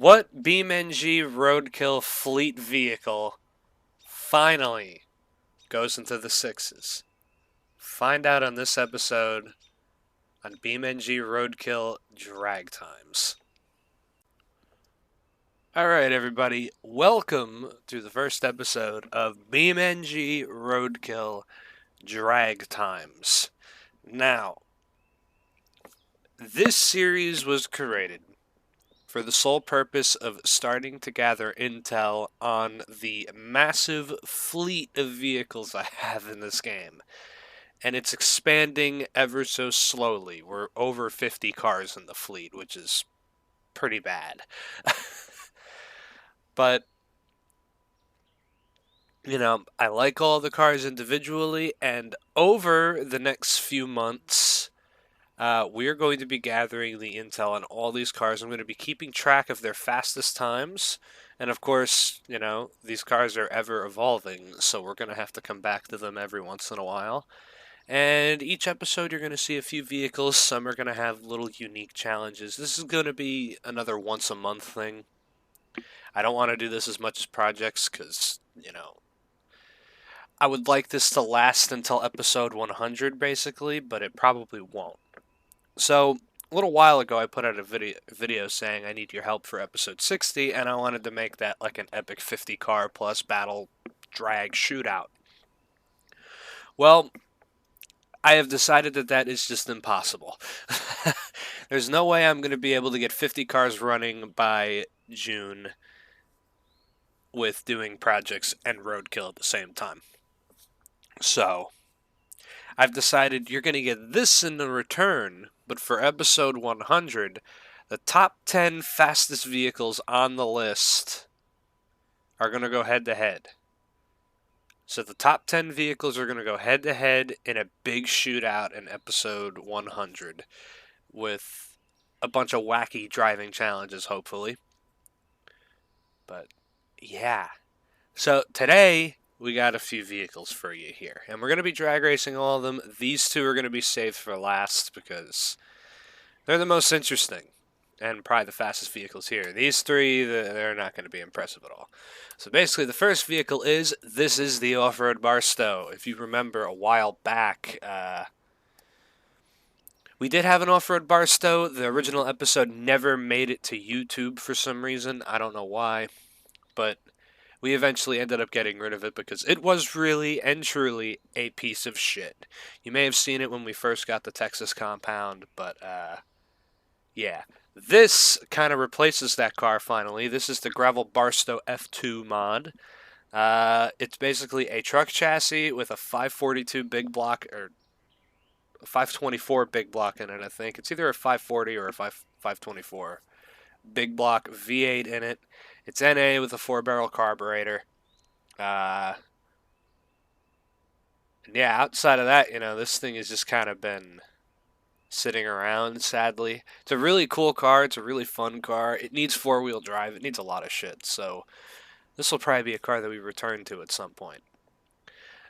What BeamNG Roadkill fleet vehicle finally goes into the sixes? Find out on this episode on BeamNG Roadkill drag times. Alright, everybody, welcome to the first episode of BeamNG Roadkill drag times. Now, this series was created for the sole purpose of starting to gather intel on the massive fleet of vehicles I have in this game. And it's expanding ever so slowly. We're over 50 cars in the fleet, which is pretty bad. But, I like all the cars individually, and over the next few months, we're going to be gathering the intel on all these cars. I'm going to be keeping track of their fastest times. And of course, these cars are ever evolving, so we're going to have to come back to them every once in a while. And each episode, you're going to see a few vehicles. Some are going to have little unique challenges. This is going to be another once a month thing. I don't want to do this as much as projects because, I would like this to last until episode 100, basically, but it probably won't. So, a little while ago, I put out a video saying I need your help for episode 60, and I wanted to make that like an epic 50 car plus battle drag shootout. Well, I have decided that is just impossible. There's no way I'm going to be able to get 50 cars running by June with doing projects and Roadkill at the same time. So, I've decided you're going to get this in return, but for episode 100, the top 10 fastest vehicles on the list are going to go head-to-head. So the top 10 vehicles are going to go head-to-head in a big shootout in episode 100 with a bunch of wacky driving challenges, hopefully. But, yeah. So today, we got a few vehicles for you here. And we're going to be drag racing all of them. These two are going to be saved for last because they're the most interesting and probably the fastest vehicles here. These three, they're not going to be impressive at all. So basically, the first vehicle is the off-road Barstow. If you remember a while back, we did have an off-road Barstow. The original episode never made it to YouTube for some reason. I don't know why, but we eventually ended up getting rid of it because it was really and truly a piece of shit. You may have seen it when we first got the Texas compound, but, yeah. This kind of replaces that car finally. This is the Gravel Barstow F2 mod. It's basically a truck chassis with a 542 big block, or a 524 big block in it, I think. It's either a 540 or a 524 big block V8 in it. It's NA with a 4-barrel carburetor. And yeah, outside of that, this thing has just kind of been sitting around, sadly. It's a really cool car. It's a really fun car. It needs 4-wheel drive. It needs a lot of shit. So this will probably be a car that we return to at some point.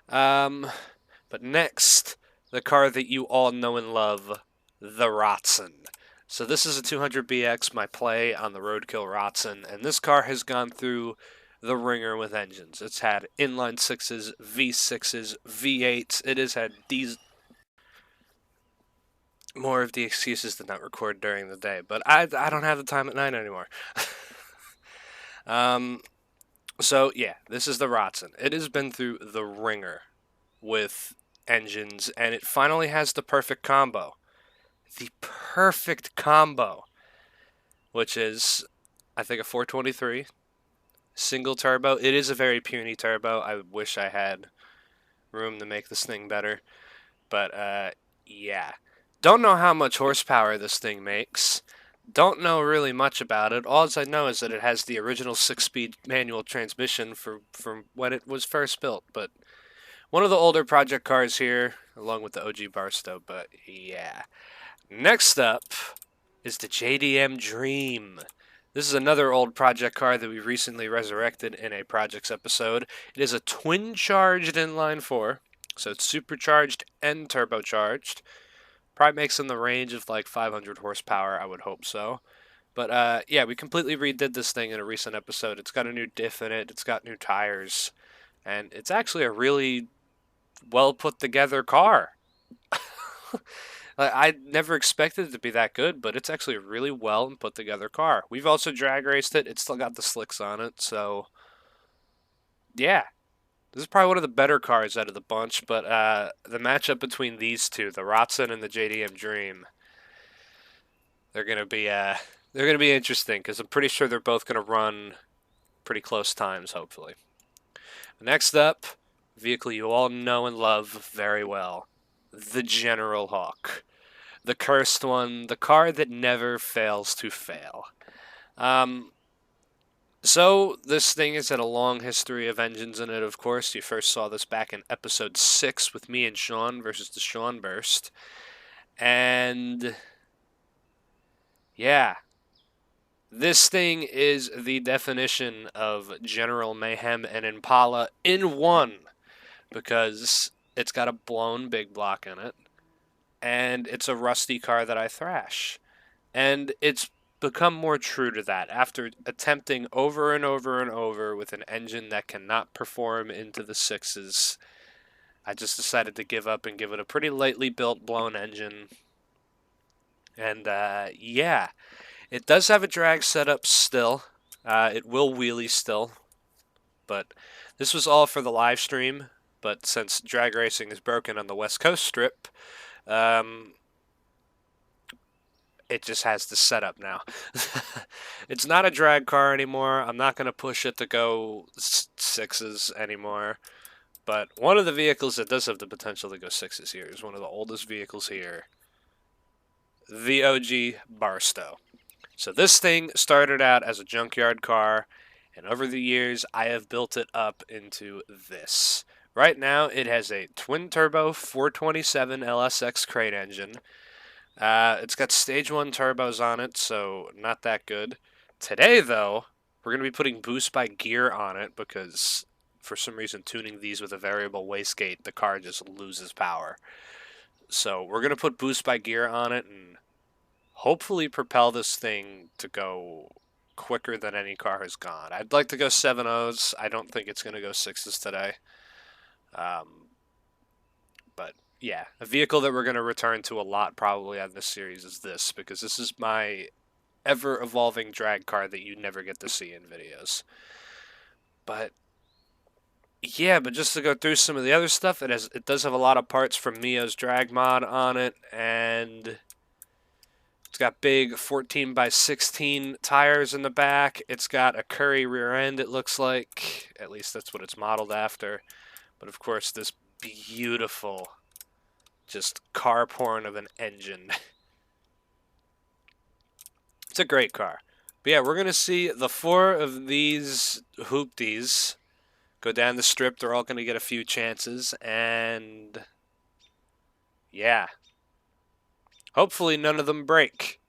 But next, the car that you all know and love, the Rotson. So this is a 200BX, my play on the Roadkill Rotson, and this car has gone through the ringer with engines. It's had inline 6s, V6s, V8s, it has had these. More of the excuses to not record during the day, but I don't have the time at night anymore. So yeah, this is the Rotson. It has been through the ringer with engines, and it finally has the perfect combo. The perfect combo, which is, I think, a 423 single turbo. It is a very puny turbo. I wish I had room to make this thing better, but yeah. Don't know how much horsepower this thing makes. Don't know really much about it. All I know is that it has the original 6-speed manual transmission from when it was first built, but one of the older project cars here, along with the OG Barstow, but yeah. Next up is the Jdm Dream. This is another old project car that we recently resurrected in a projects episode. It is a twin-charged inline 4, so it's supercharged and turbocharged. Probably makes in the range of like 500 horsepower, I would hope so. But yeah, we completely redid this thing in a recent episode. It's got a new diff in it. It's got new tires, and it's actually a really well put together car. I never expected it to be that good, but it's actually a really well and put together car. We've also drag raced it. It's still got the slicks on it, so yeah. This is probably one of the better cars out of the bunch, but the matchup between these two, the Rotson and the Jdm Dream, they're gonna be interesting because I'm pretty sure they're both gonna run pretty close times, hopefully. Next up, vehicle you all know and love very well, the General Hawk. The cursed one, the car that never fails to fail. So this thing has had a long history of engines in it, of course. You first saw this back in episode 6 with me and Sean versus the Sean Burst. And yeah, this thing is the definition of General Mayhem and Impala in one, because it's got a blown big block in it, and it's a rusty car that I thrash. And it's become more true to that after attempting over and over and over with an engine that cannot perform into the sixes. I just decided to give up and give it a pretty lightly built blown engine. And yeah, it does have a drag setup still. It will wheelie still, but this was all for the live stream. But since drag racing is broken on the West Coast strip, it just has the setup now. It's not a drag car anymore. I'm not going to push it to go sixes anymore. But one of the vehicles that does have the potential to go sixes here is one of the oldest vehicles here, the OG Barstow. So this thing started out as a junkyard car, and over the years I have built it up into this. Right now it has a twin-turbo 427 LSX crate engine. It's got stage 1 turbos on it, so not that good. Today, though, we're going to be putting boost by gear on it because, for some reason, tuning these with a variable wastegate, the car just loses power. So we're going to put boost by gear on it and hopefully propel this thing to go quicker than any car has gone. I'd like to go 7.0s. I don't think it's going to go 6s today. But yeah, a vehicle that we're going to return to a lot probably on this series is this, because this is my ever-evolving drag car that you never get to see in videos. But yeah, but just to go through some of the other stuff, it does have a lot of parts from Mio's drag mod on it, and it's got big 14x16 tires in the back. It's got a Curry rear end, it looks like. At least that's what it's modeled after. But of course, this beautiful, just car porn of an engine. It's a great car. But yeah, we're going to see the 4 of these hoopties go down the strip. They're all going to get a few chances. And yeah, hopefully none of them break.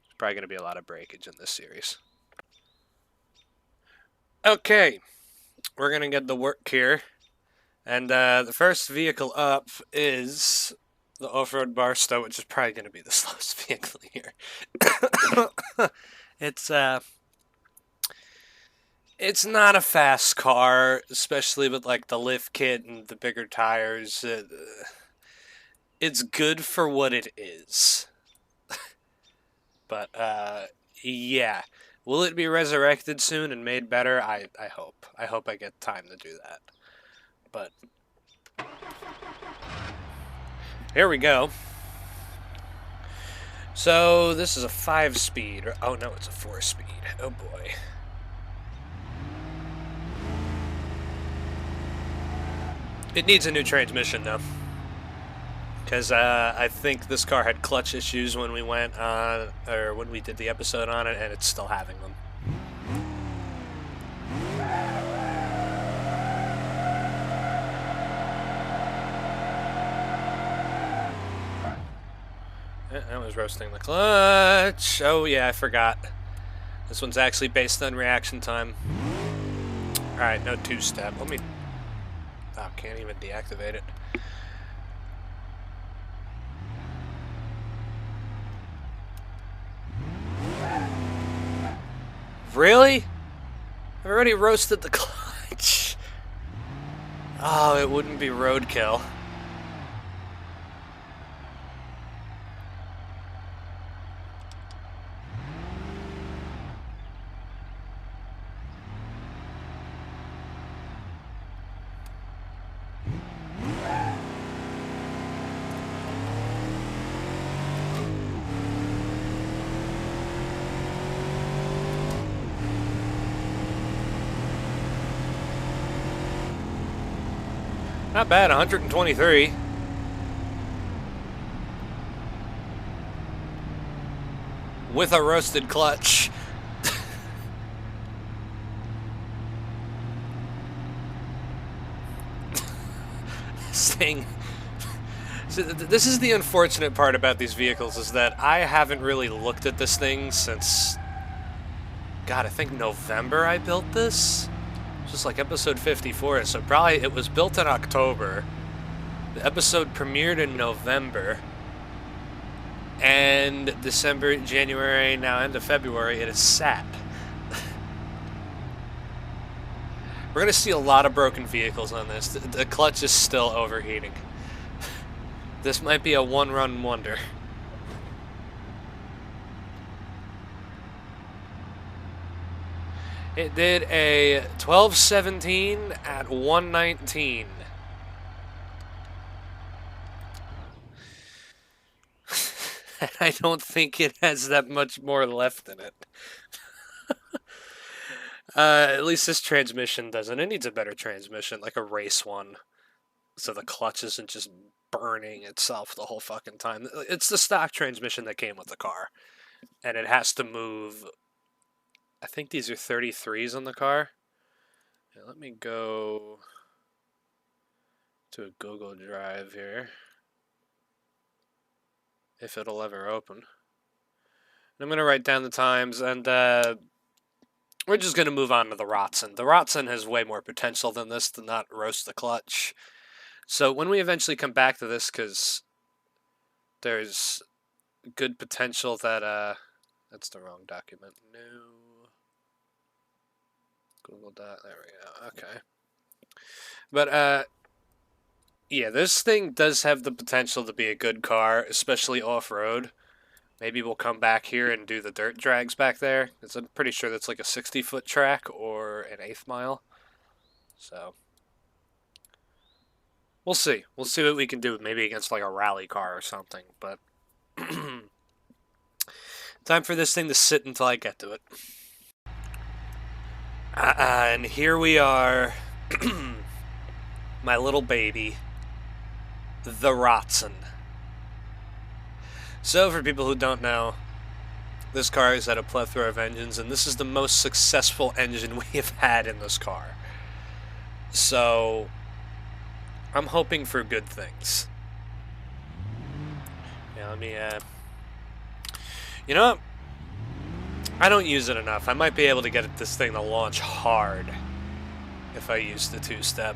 There's probably going to be a lot of breakage in this series. Okay, we're going to get to work here. And the first vehicle up is the off-road Barstow, which is probably going to be the slowest vehicle here. It's not a fast car, especially with like the lift kit and the bigger tires. It's good for what it is. But yeah, will it be resurrected soon and made better? I hope. I hope I get time to do that. But here we go. So this is a 5-speed. Oh no, it's a 4-speed. Oh boy. It needs a new transmission though, because I think this car had clutch issues when we went on, or when we did the episode on it, and it's still having them. That was roasting the clutch. Oh yeah, I forgot. This one's actually based on reaction time. Alright, no two-step. Let me... Oh, can't even deactivate it. Really? I've already roasted the clutch. Oh, it wouldn't be Roadkill. Not bad, 123. With a roasted clutch. This thing... So this is the unfortunate part about these vehicles, is that I haven't really looked at this thing since... God, I think November I built this? Just like episode 54, so probably it was built in October. The episode premiered in November. And December, January, now into February, it is sat. We're going to see a lot of broken vehicles on this. The clutch is still overheating. This might be a one-run wonder. It did a 1217 at 119. And I don't think it has that much more left in it. At least this transmission doesn't. It needs a better transmission, like a race one. So the clutch isn't just burning itself the whole fucking time. It's the stock transmission that came with the car. And it has to move... I think these are 33s on the car. Yeah, let me go to a Google Drive here. If it'll ever open. And I'm going to write down the times, and we're just going to move on to the Rotson. The Rotson has way more potential than this to not roast the clutch. So when we eventually come back to this, because there's good potential that... that's the wrong document. No. Google Dot, there we go, okay. But, yeah, this thing does have the potential to be a good car, especially off-road. Maybe we'll come back here and do the dirt drags back there, because I'm pretty sure that's like a 60-foot track or an 1/8 mile. So, we'll see. We'll see what we can do, maybe against like a rally car or something, but... Time for this thing to sit until I get to it. And here we are, my little baby, the Rotson. So for people who don't know, this car has had a plethora of engines, and this is the most successful engine we have had in this car. So, I'm hoping for good things. Yeah, let me, you know what? I don't use it enough. I might be able to get this thing to launch hard if I use the two-step.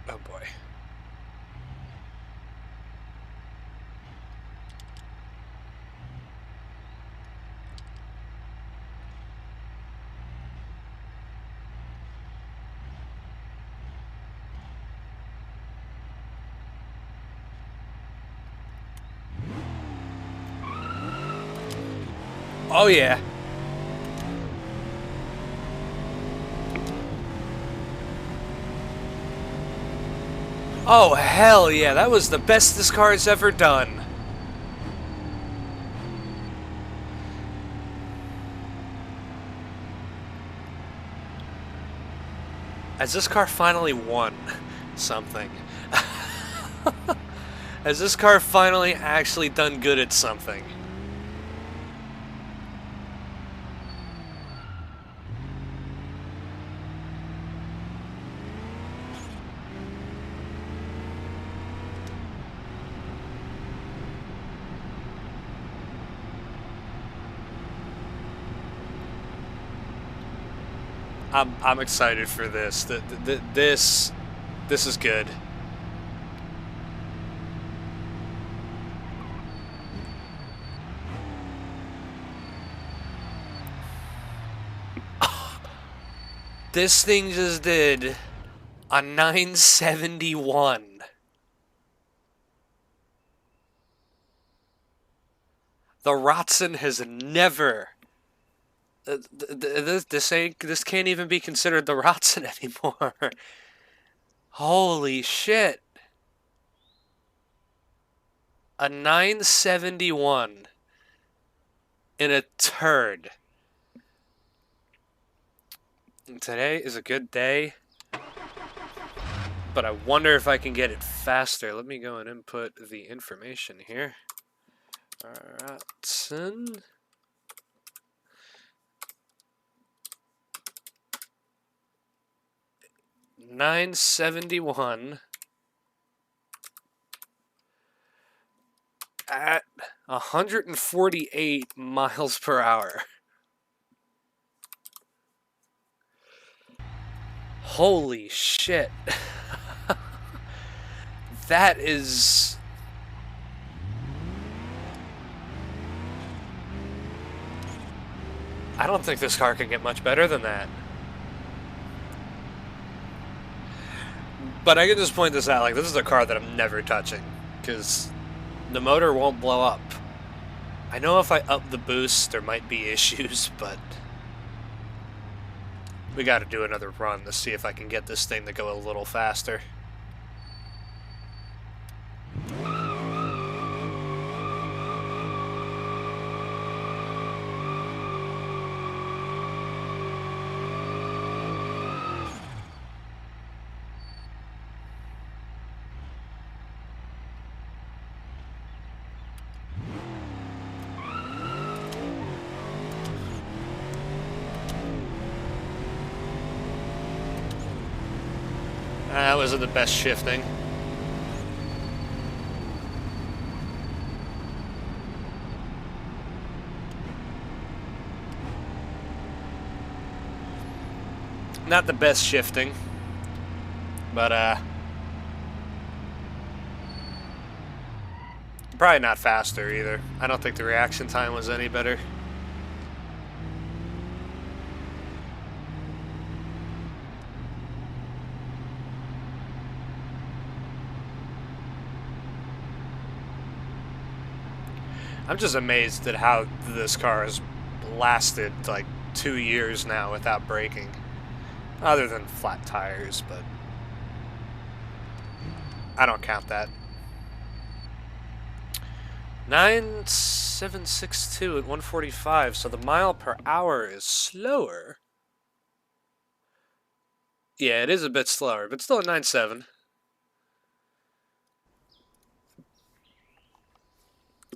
Oh boy. Oh yeah. Oh hell yeah, that was the best this car has ever done. Has this car finally won something? Has this car finally actually done good at something? I'm excited for this. This is good. This thing just did a 971. The Rotson has never. This can't even be considered the Rotson anymore. Holy shit. A 971 in a turd. Today is a good day, but I wonder if I can get it faster. Let me go and input the information here. Rotson. 971 at 148 miles per hour. Holy shit. That is... I don't think this car can get much better than that. But I can just point this out, like, this is a car that I'm never touching, because the motor won't blow up. I know if I up the boost, there might be issues, but we gotta do another run to see if I can get this thing to go a little faster. That wasn't the best shifting. Not the best shifting, but probably not faster either. I don't think the reaction time was any better. I'm just amazed at how this car has lasted like 2 years now without breaking. Other than flat tires, but I don't count that. 9762 at 145, so the mile per hour is slower. Yeah, it is a bit slower, but still a 97.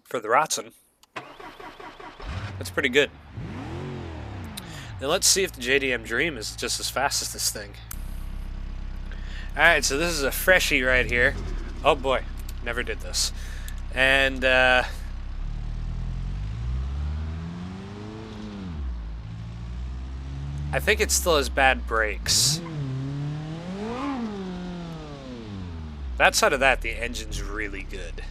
For the Rotson. That's pretty good. Now let's see if the Jdm Dream is just as fast as this thing. Alright, so this is a freshie right here. Oh boy, never did this. And I think it still has bad brakes. Outside of that, the engine's really good.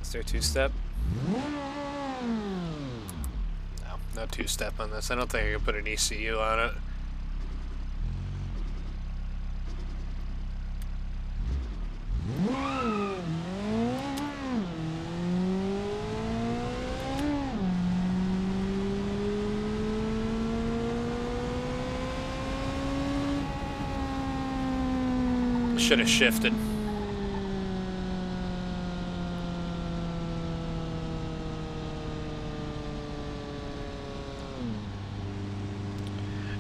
Is there a two-step? No two-step on this. I don't think I can put an ECU on it. Should have shifted.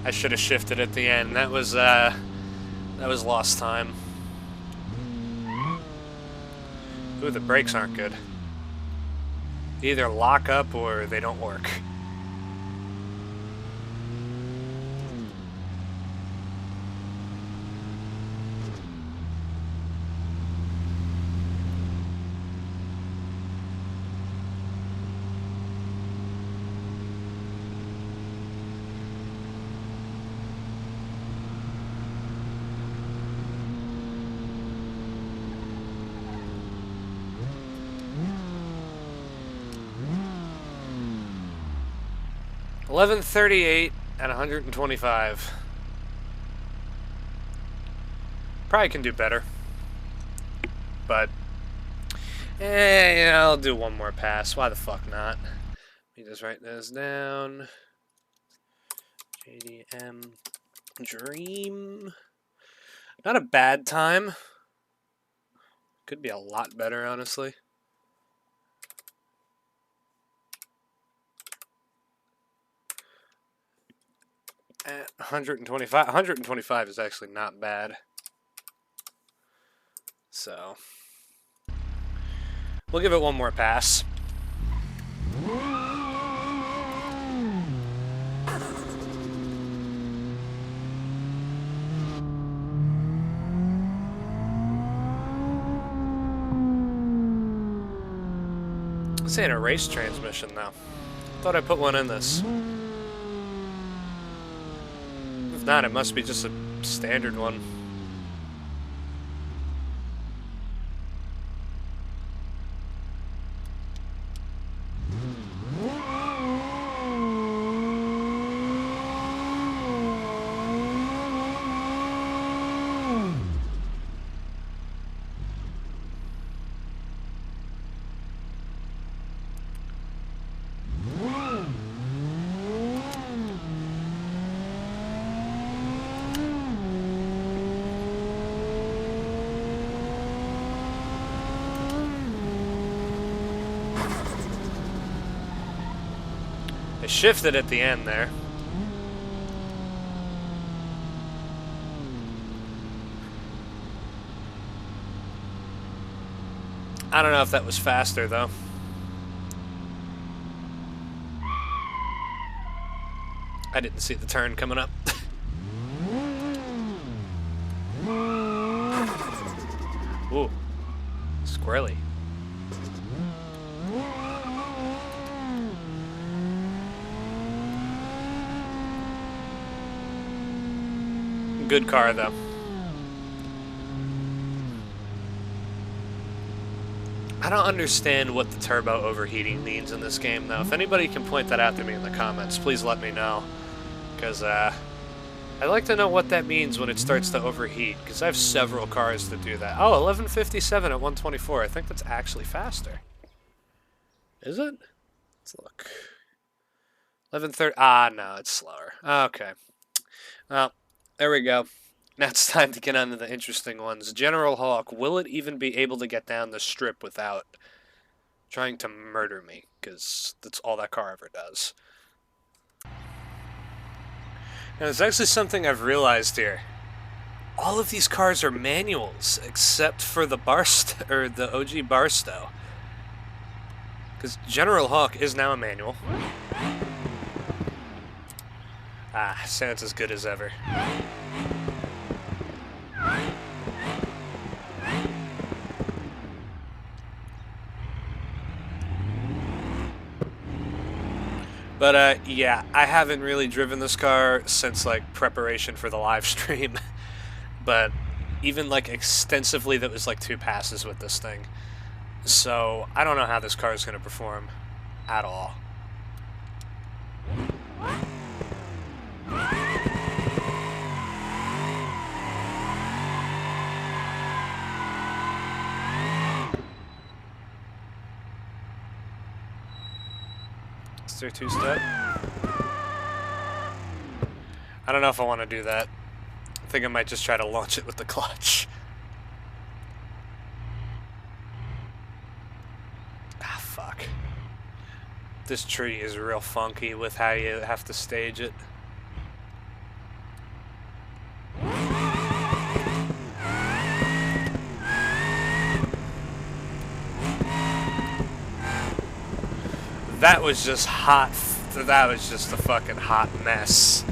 I should have shifted at the end. That was lost time. Ooh, the brakes aren't good. They either lock up or they don't work. 1138 at 125. Probably can do better. But, yeah, I'll do one more pass. Why the fuck not? Let me just write this down. Jdm Dream. Not a bad time. Could be a lot better, honestly. At 125. 125 is actually not bad. So, we'll give it one more pass. This ain't a race transmission, though. Thought I put one in this. If not, it must be just a standard one. It shifted at the end there. I don't know if that was faster, though. I didn't see the turn coming up. Ooh. Squirrely. Good car, though. I don't understand what the turbo overheating means in this game, though. If anybody can point that out to me in the comments, please let me know. Because, I'd like to know what that means when it starts to overheat, because I have several cars that do that. Oh, 1157 at 124. I think that's actually faster. Is it? Let's look. 1130. Ah, no, it's slower. Okay. Well, there we go. Now it's time to get on to the interesting ones. General Hawk, will it even be able to get down the strip without trying to murder me? Because that's all that car ever does. And there's actually something I've realized here. All of these cars are manuals, except for the Barstow, or the OG Barstow. Because General Hawk is now a manual. Ah, sounds as good as ever. But, yeah, I haven't really driven this car since, like, preparation for the live stream. But even, like, extensively, that was, like, 2 passes with this thing. So, I don't know how this car is going to perform at all. Is there 2-step? I don't know if I want to do that. I think I might just try to launch it with the clutch. Ah, fuck. This tree is real funky with how you have to stage it. That was just hot. That was just a fucking hot mess.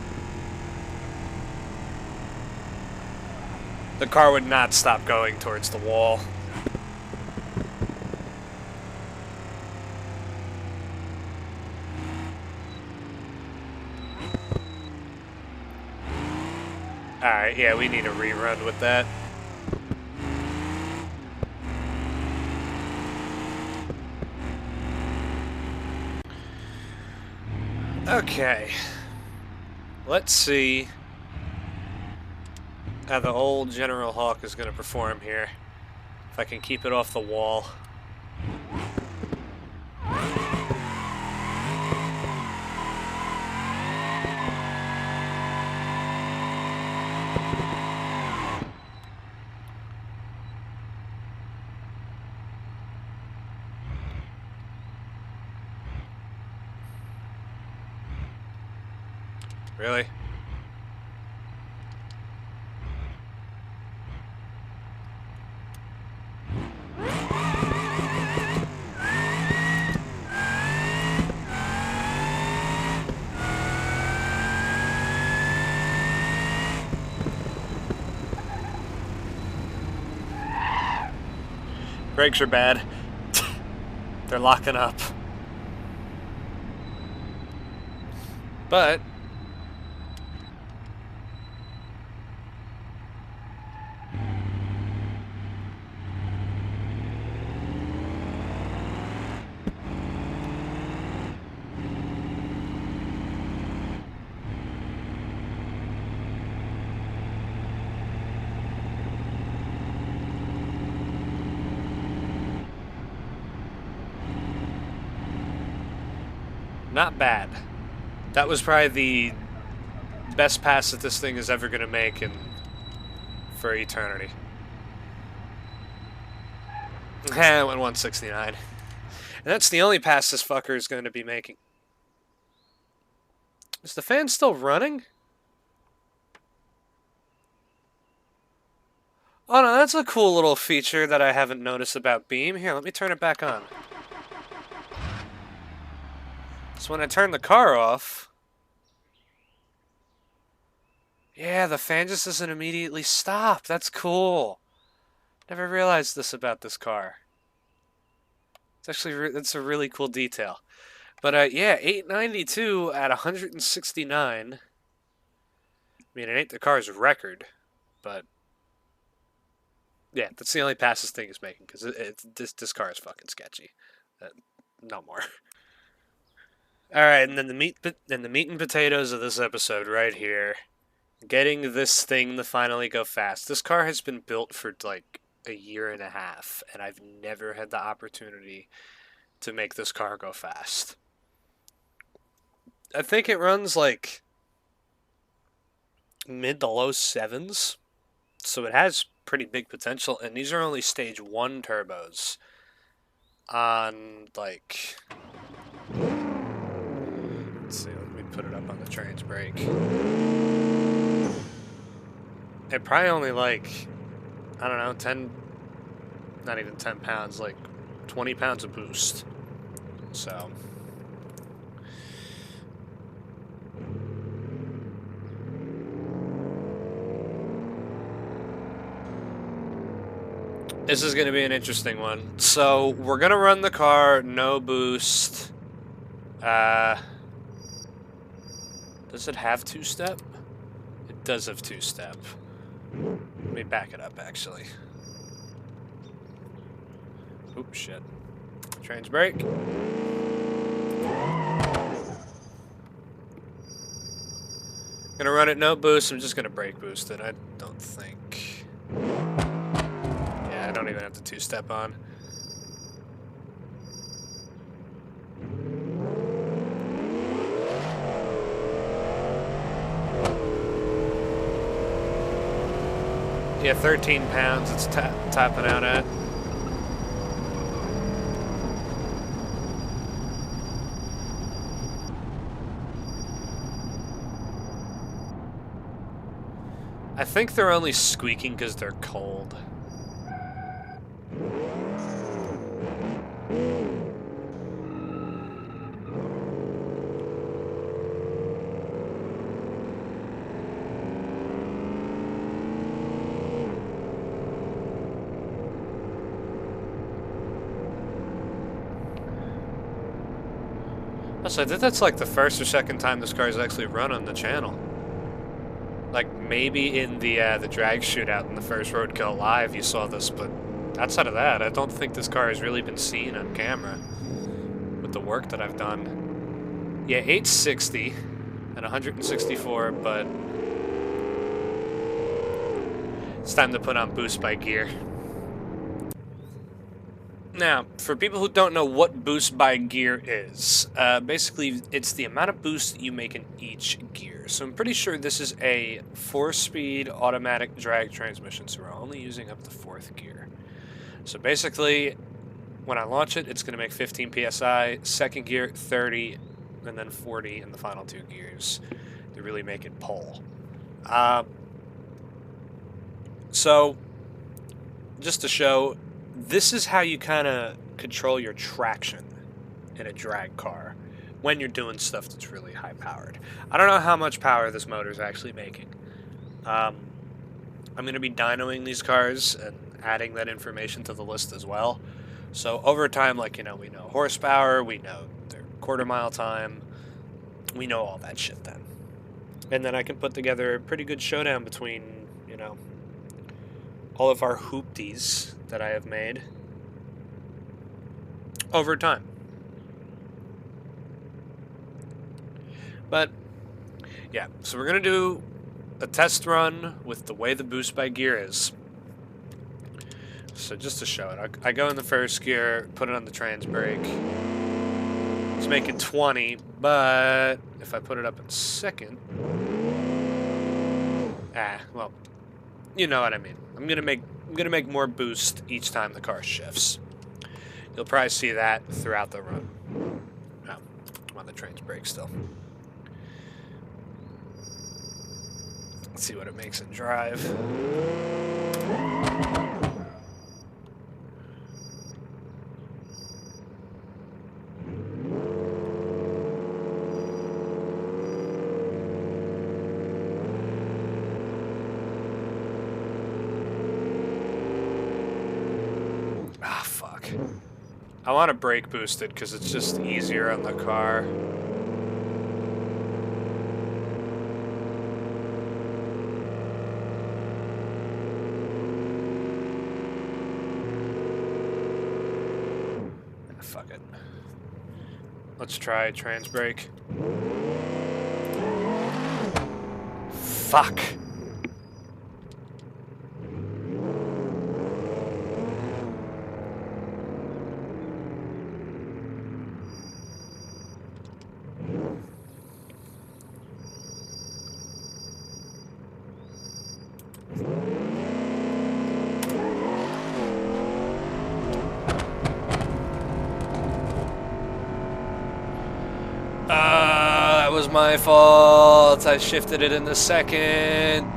The car would not stop going towards the wall. Alright, yeah, we need a rerun with that. Okay. Let's see how the old General Hawk is going to perform here. If I can keep it off the wall. Really? Brakes are bad. They're locking up. But not bad. That was probably the best pass that this thing is ever going to make for eternity. It went 169. And that's the only pass this fucker is going to be making. Is the fan still running? Oh no, that's a cool little feature that I haven't noticed about Beam. Here, let me turn it back on. So when I turn the car off... Yeah, the fan just doesn't immediately stop. That's cool. Never realized this about this car. It's actually, that's a really cool detail. But yeah, 892 at 169. I mean, it ain't the car's record, but... Yeah, that's the only pass this thing is making, because this car is fucking sketchy. No more. Alright, and then the meat and potatoes of this episode right here. Getting this thing to finally go fast. This car has been built for like a year and a half, and I've never had the opportunity to make this car go fast. I think it runs like mid to low 7s, so it has pretty big potential, and these are only stage 1 turbos on like... Let's see, let me put it up on the trans brake. It probably only like, I don't know, 10, not even 10 pounds, like 20 pounds of boost. So. This is going to be an interesting one. So, we're going to run the car, no boost. Does it have 2-step? It does have 2-step. Let me back it up, actually. Oop, shit. Trans brake. Gonna run it no boost. I'm just gonna brake boost it. I don't think... Yeah, I don't even have the 2-step on. Yeah, 13 pounds it's topping out at. I think they're only squeaking because they're cold. So I think that's like the first or second time this car's actually run on the channel. Like maybe in the drag shootout in the first Roadkill live you saw this, but outside of that, I don't think this car has really been seen on camera with the work that I've done. Yeah, 860 and 164, but it's time to put on boost by gear. Now, for people who don't know what boost by gear is, basically it's the amount of boost that you make in each gear. So I'm pretty sure this is a 4-speed automatic drag transmission, so we're only using up the 4th gear. So basically, when I launch it, it's going to make 15 psi, second gear 30, and then 40 in the final 2 gears to really make it pull. So, just to show, this is how you kind of control your traction in a drag car when you're doing stuff that's really high powered. I don't know how much power this motor is actually making. I'm going to be dynoing these cars and adding that information to the list as well. So over time, like, you know, we know horsepower, we know their quarter-mile time, we know all that shit then. And then I can put together a pretty good showdown between, you know, all of our hoopties that I have made over time. But, yeah, so we're going to do a test run with the way the boost by gear is. So just to show it, I go in the first gear, put it on the trans brake. It's making 20, but if I put it up in second, well, you know what I mean. I'm gonna make more boost each time the car shifts. You'll probably see that throughout the run. Oh, I'm on the trans brake still. Let's see what it makes in drive. Ah, fuck. I want to brake boost it because it's just easier on the car. Fuck it. Let's try trans brake. Fuck. That was my fault. I shifted it in the second.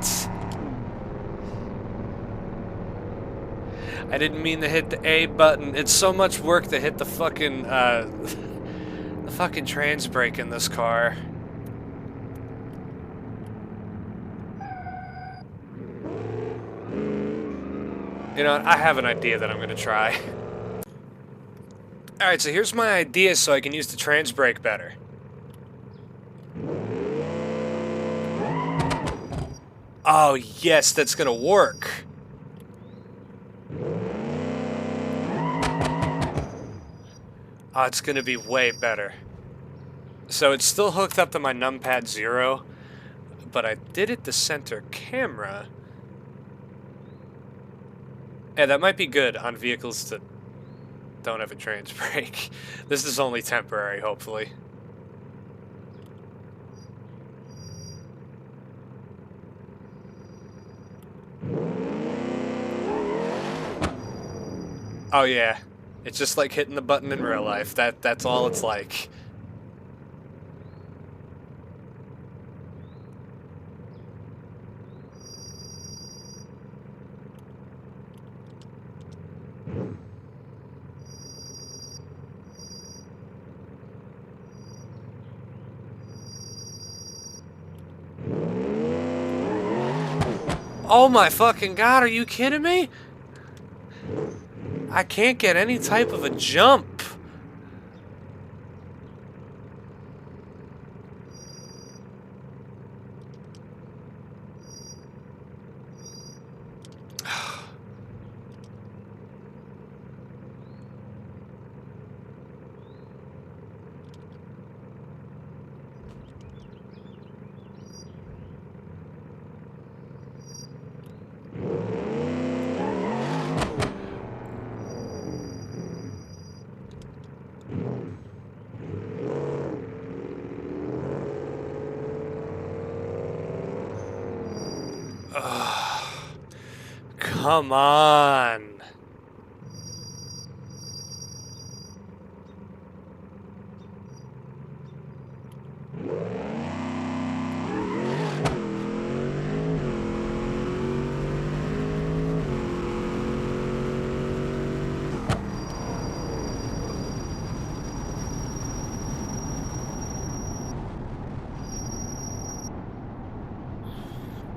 I didn't mean to hit the A button. It's so much work to hit the fucking trans brake in this car. You know what? I have an idea that I'm gonna try. Alright, so here's my idea so I can use the trans brake better. Oh, yes, that's gonna work. Oh, it's gonna be way better. So it's still hooked up to my numpad 0, but I did it to center camera. Yeah, that might be good on vehicles that don't have a trans brake. This is only temporary, hopefully. Oh yeah, it's just like hitting the button in real life. That's all it's like. Oh my fucking god, are you kidding me? I can't get any type of a jump. Come on.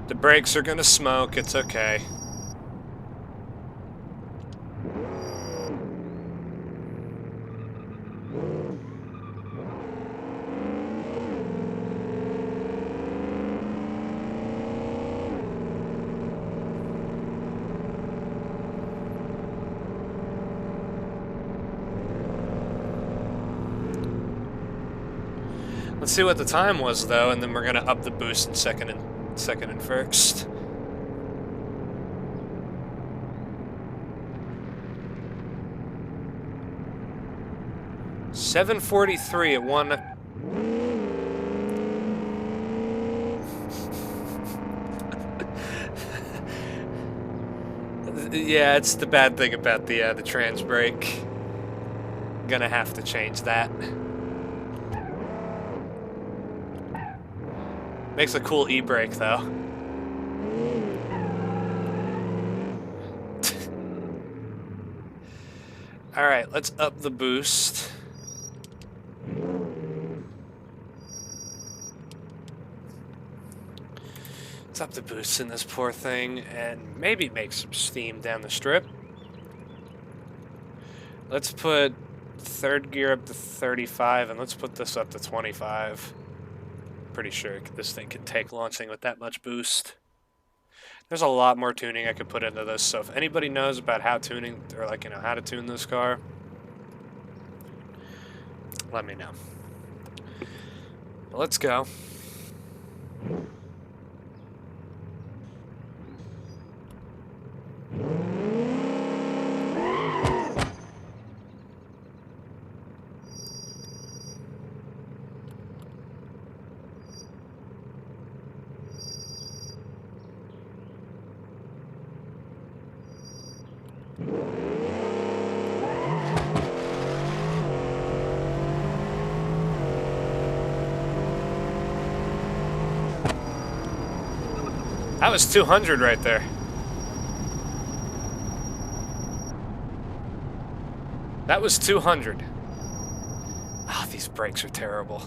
The brakes are gonna smoke, it's okay. Let's see what the time was though, and then we're gonna up the boost in second and first. $7:43 at 1. Yeah, it's the bad thing about the trans brake. Gonna have to change that. Makes a cool e-brake though. Alright, let's up the boost. Let's up the boost in this poor thing and maybe make some steam down the strip. Let's put third gear up to 35 and let's put this up to 25. Pretty sure this thing can take launching with that much boost. There's a lot more tuning I could put into this, so if anybody knows about how tuning, or like, how to tune this car, let me know. But let's go. That was 200 right there. That was 200. Ah, these brakes are terrible.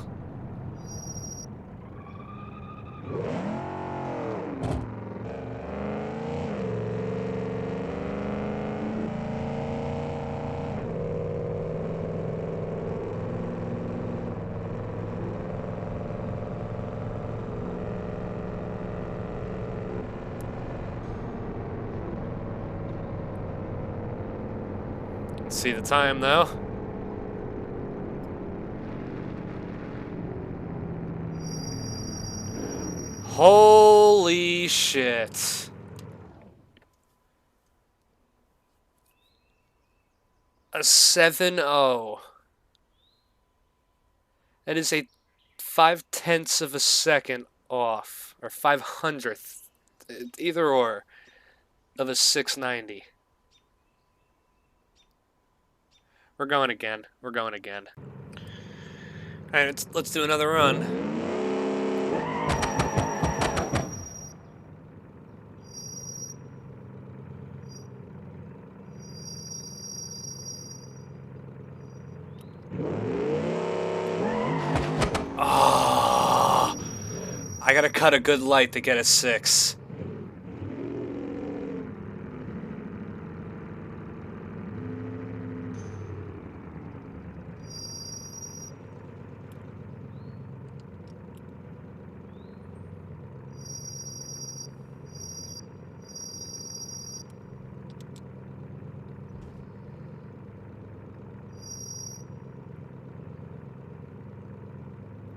See the time though. Holy shit. A 7-0. That is a 5/10 of a second off, or 500th, either or, of a 690. We're going again. We're going again. Alright, let's do another run. Oh, I gotta cut a good light to get a 6.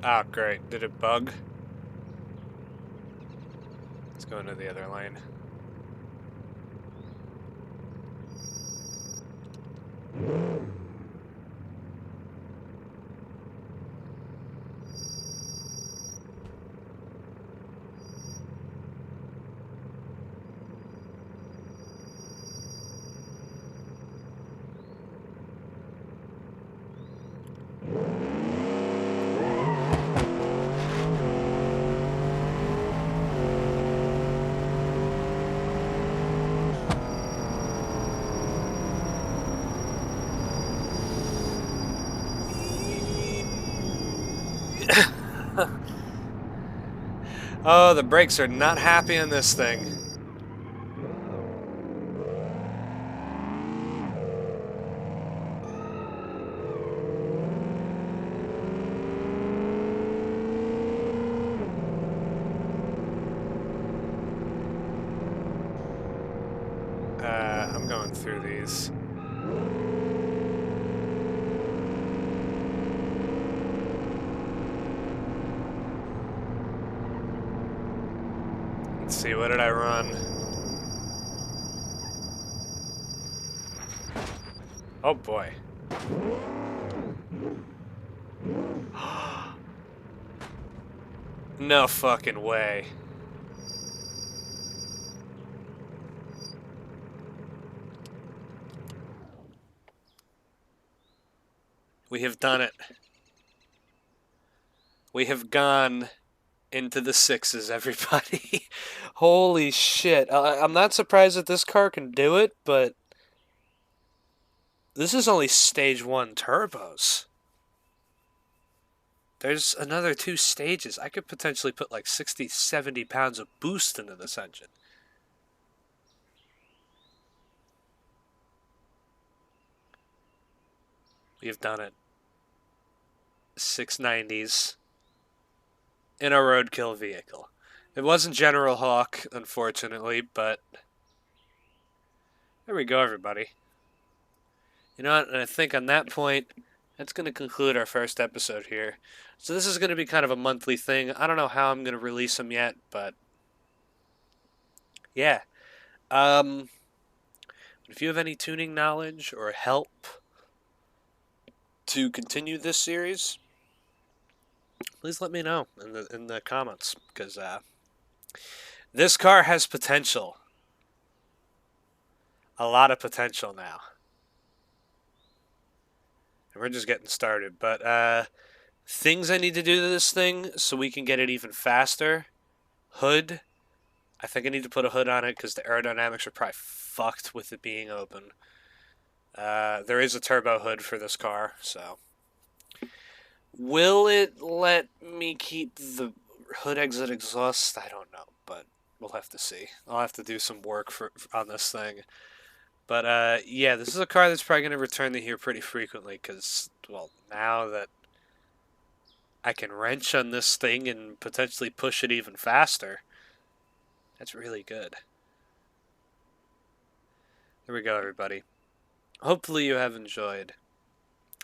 Oh, great. Did it bug? Let's go into the other lane. Oh, the brakes are not happy in this thing. I'm going through these. Let's see, what did I run? Oh boy. No fucking way. We have done it. We have gone into the sixes, everybody. Holy shit. I'm not surprised that this car can do it, but this is only stage 1 turbos. There's another 2 stages. I could potentially put like 60, 70 pounds of boost into this engine. We have done it. 690s in a roadkill vehicle. It wasn't General Hawk, unfortunately, but there we go, everybody. You know what? And I think on that point, that's going to conclude our first episode here. So this is going to be kind of a monthly thing. I don't know how I'm going to release them yet, but yeah. If you have any tuning knowledge or help to continue this series, please let me know in the comments, because this car has potential. A lot of potential now. And we're just getting started. But things I need to do to this thing so we can get it even faster. Hood. I think I need to put a hood on it because the aerodynamics are probably fucked with it being open. There is a turbo hood for this car, so. Will it let me keep the hood exit exhaust? I don't know, but we'll have to see. I'll have to do some work on this thing. But yeah, this is a car that's probably going to return to here pretty frequently because, well, now that I can wrench on this thing and potentially push it even faster, that's really good. There we go, everybody. Hopefully you have enjoyed,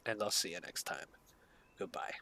and I'll see you next time. Goodbye.